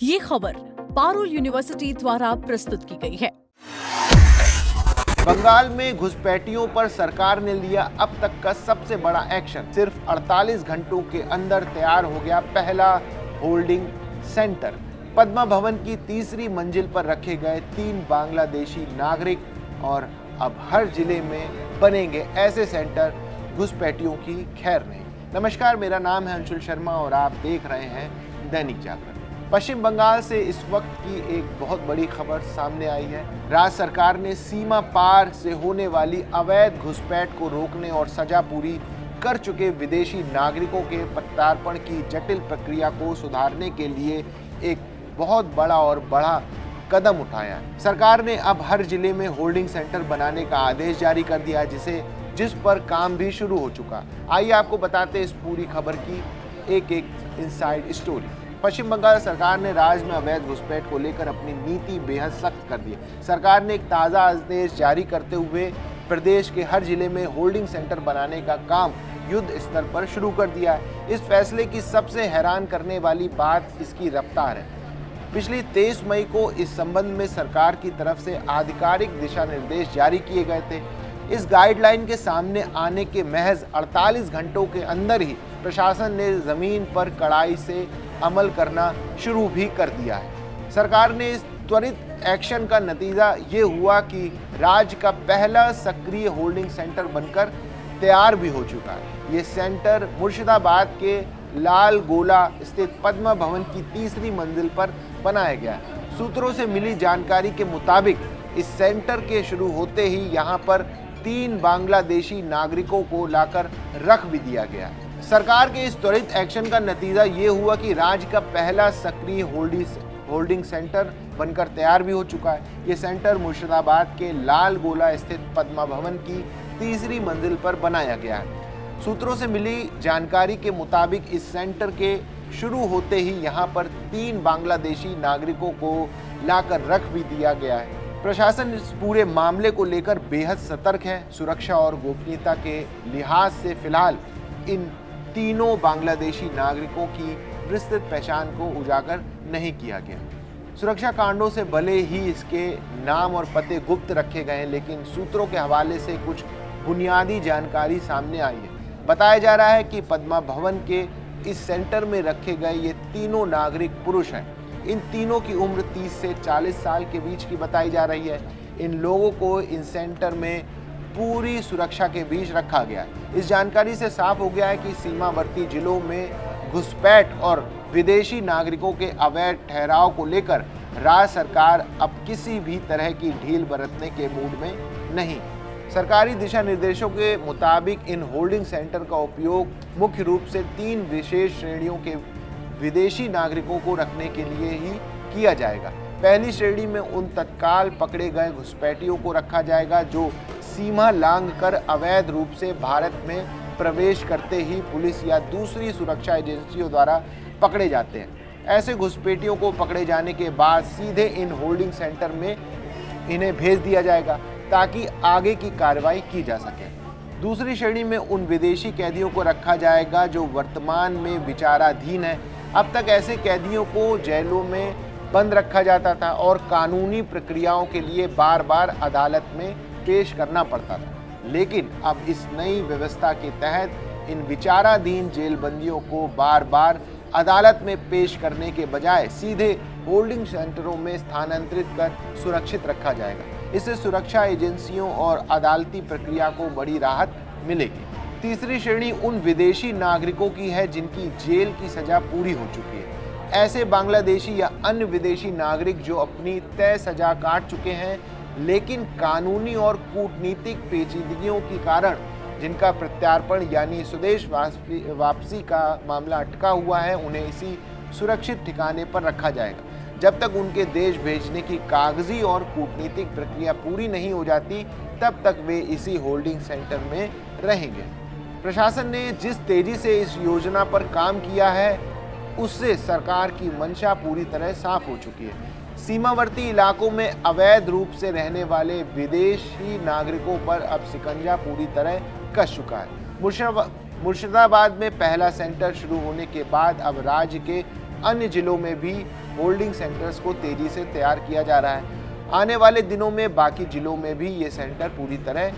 ये खबर पारुल यूनिवर्सिटी द्वारा प्रस्तुत की गई है। बंगाल में घुसपैठियों पर सरकार ने लिया अब तक का सबसे बड़ा एक्शन। सिर्फ 48 घंटों के अंदर तैयार हो गया पहला होल्डिंग सेंटर। पद्मा भवन की तीसरी मंजिल पर रखे गए 3 बांग्लादेशी नागरिक और अब हर जिले में बनेंगे ऐसे सेंटर। घुसपैठियों की खैर नहीं। नमस्कार, मेरा नाम है अंशुल शर्मा और आप देख रहे हैं दैनिक जागरण। पश्चिम बंगाल से इस वक्त की एक बहुत बड़ी खबर सामने आई है। राज्य सरकार ने सीमा पार से होने वाली अवैध घुसपैठ को रोकने और सजा पूरी कर चुके विदेशी नागरिकों के प्रत्यार्पण की जटिल प्रक्रिया को सुधारने के लिए एक बहुत बड़ा कदम उठाया है। सरकार ने अब हर जिले में होल्डिंग सेंटर बनाने का आदेश जारी कर दिया है, जिस पर काम भी शुरू हो चुका। आइए आपको बताते इस पूरी खबर की एक इनसाइड स्टोरी। पश्चिम बंगाल सरकार ने राज्य में अवैध घुसपैठ को लेकर अपनी नीति बेहद सख्त कर दी है। सरकार ने एक ताज़ा आदेश जारी करते हुए प्रदेश के हर जिले में होल्डिंग सेंटर बनाने का काम युद्ध स्तर पर शुरू कर दिया है। इस फैसले की सबसे हैरान करने वाली बात इसकी रफ्तार है। पिछली 23 मई को इस संबंध में सरकार की तरफ से आधिकारिक दिशा निर्देश जारी किए गए थे। इस गाइडलाइन के सामने आने के महज 48 घंटों के अंदर ही प्रशासन ने जमीन पर कड़ाई से अमल करना शुरू भी कर दिया है। सरकार ने इस त्वरित एक्शन का नतीजा ये हुआ कि राज्य का पहला सक्रिय होल्डिंग सेंटर बनकर तैयार भी हो चुका है। ये सेंटर मुर्शिदाबाद के लाल गोला स्थित पद्मा भवन की तीसरी मंजिल पर बनाया गया है। सूत्रों से मिली जानकारी के मुताबिक इस सेंटर के शुरू होते ही यहाँ पर 3 बांग्लादेशी नागरिकों को लाकर रख भी दिया गया है। सरकार के इस त्वरित एक्शन का नतीजा ये हुआ कि राज्य का पहला सक्रिय होल्डिंग सेंटर बनकर तैयार भी हो चुका है। ये सेंटर मुर्शिदाबाद के लाल गोला स्थित पद्मा भवन की तीसरी मंजिल पर बनाया गया है। सूत्रों से मिली जानकारी के मुताबिक इस सेंटर के शुरू होते ही यहाँ पर 3 बांग्लादेशी नागरिकों को लाकर रख भी दिया गया है। प्रशासन इस पूरे मामले को लेकर बेहद सतर्क है। सुरक्षा और गोपनीयता के लिहाज से फिलहाल इन तीनों बांग्लादेशी नागरिकों की विस्तृत पहचान को उजागर नहीं किया गया। सुरक्षा कारणों से भले ही इसके नाम और पते गुप्त रखे गए हैं, लेकिन सूत्रों के हवाले से कुछ बुनियादी जानकारी सामने आई है। बताया जा रहा है कि पद्मा भवन के इस सेंटर में रखे गए ये तीनों नागरिक पुरुष हैं। इन तीनों की उम्र 30 से 40 साल के बीच की बताई जा रही है। इन लोगों को इन सेंटर में पूरी सुरक्षा के बीच रखा गया है। इस जानकारी से साफ हो गया है कि सीमावर्ती जिलों में घुसपैठ और विदेशी नागरिकों के अवैध ठहराव को लेकर राज्य सरकार अब किसी भी तरह की ढील बरतने के मूड में नहीं। सरकारी दिशा निर्देशों के मुताबिक इन होल्डिंग सेंटर का उपयोग मुख्य रूप से 3 विशेष श्रेणियों के विदेशी नागरिकों को रखने के लिए ही किया जाएगा। पहली श्रेणी में उन तत्काल पकड़े गए घुसपैठियों को रखा जाएगा जो सीमा लांघकर अवैध रूप से भारत में प्रवेश करते ही पुलिस या दूसरी सुरक्षा एजेंसियों द्वारा पकड़े जाते हैं। ऐसे घुसपैठियों को पकड़े जाने के बाद सीधे इन होल्डिंग सेंटर में इन्हें भेज दिया जाएगा ताकि आगे की कार्रवाई की जा सके। दूसरी श्रेणी में उन विदेशी कैदियों को रखा जाएगा जो वर्तमान में विचाराधीन है। अब तक ऐसे कैदियों को जेलों में बंद रखा जाता था और कानूनी प्रक्रियाओं के लिए बार बार अदालत में पेश करना पड़ता था, लेकिन अब इस नई व्यवस्था के तहत इन विचाराधीन जेलबंदियों को बार बार अदालत में पेश करने के बजाय सीधे होल्डिंग सेंटरों में स्थानांतरित कर सुरक्षित रखा जाएगा। इससे सुरक्षा एजेंसियों और अदालती प्रक्रिया को बड़ी राहत मिलेगी। तीसरी श्रेणी उन विदेशी नागरिकों की है जिनकी जेल की सजा पूरी हो चुकी है। ऐसे बांग्लादेशी या अन्य विदेशी नागरिक जो अपनी तय सजा काट चुके हैं, लेकिन कानूनी और कूटनीतिक पेचीदगियों के कारण जिनका प्रत्यार्पण यानी स्वदेश वापसी का मामला अटका हुआ है, उन्हें इसी सुरक्षित ठिकाने पर रखा जाएगा जब तक उनके देश भेजने की कागजी और कूटनीतिक प्रक्रिया पूरी नहीं हो जाती। तब तक वे इसी होल्डिंग सेंटर में रहेंगे। प्रशासन ने जिस तेजी से इस योजना पर काम किया है, उससे सरकार की मंशा पूरी तरह साफ हो चुकी है। सीमावर्ती इलाकों में अवैध रूप से रहने वाले विदेशी नागरिकों पर अब शिकंजा पूरी तरह कस चुका है। मुर्शिदाबाद में पहला सेंटर शुरू होने के बाद अब राज्य के अन्य जिलों में भी होल्डिंग सेंटर्स को तेजी से तैयार किया जा रहा है। आने वाले दिनों में बाकी जिलों में भी ये सेंटर पूरी तरह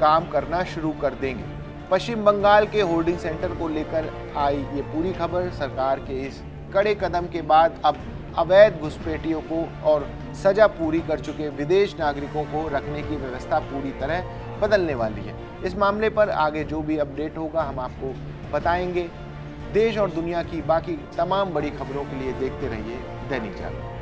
काम करना शुरू कर देंगे। पश्चिम बंगाल के होल्डिंग सेंटर को लेकर आई ये पूरी खबर। सरकार के इस कड़े कदम के बाद अब अवैध घुसपैठियों को और सजा पूरी कर चुके विदेश नागरिकों को रखने की व्यवस्था पूरी तरह बदलने वाली है। इस मामले पर आगे जो भी अपडेट होगा हम आपको बताएंगे। देश और दुनिया की बाकी तमाम बड़ी खबरों के लिए देखते रहिए दैनिक जागरण।